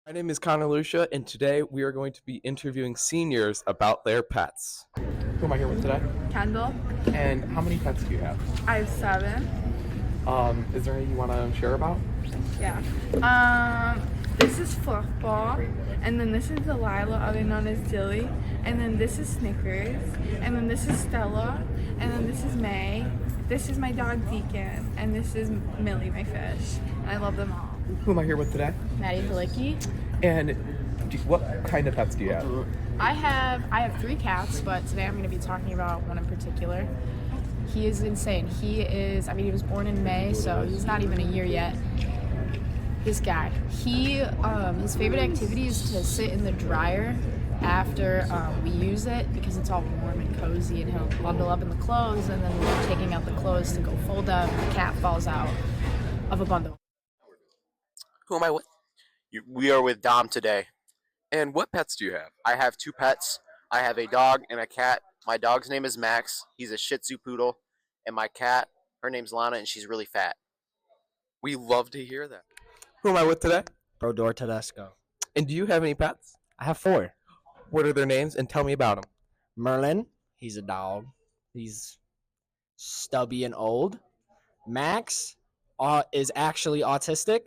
My name is Connor Lucia, and today we are going to be interviewing seniors about their pets. Who am I here with today? Kendall. And how many pets do you have? I have 7. Is there any you want to share about? Yeah. This is Fluffball, and then this is Delilah, other known as Dilly, and then this is Snickers, and then this is Stella, and then this is May. This is my dog Deacon, and this is Millie, my fish. And I love them all. Who am I here with today? Maddie Halicki. And what kind of pets do you have? I have 3 cats, but today I'm going to be talking about one in particular. He is insane. He was born in May, so he's not even a year yet. This guy, his favorite activity is to sit in the dryer after we use it because it's all warm and cozy, and he'll bundle up in the clothes, and then when we're taking out the clothes to go fold them, the cat falls out of a bundle. Who am I with? We are with Dom today. And what pets do you have? I have 2 pets. I have a dog and a cat. My dog's name is Max. He's a Shih Tzu poodle. And my cat, her name's Lana, and she's really fat. We love to hear that. Who am I with today? Brodor Tedesco. And do you have any pets? I have 4. What are their names, and tell me about them. Merlin, he's a dog. He's stubby and old. Max is actually autistic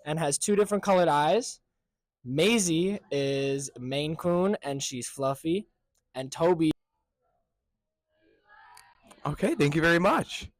and has 2 different colored eyes. Maisie is Maine Coon, and she's fluffy. And Toby. Okay, thank you very much.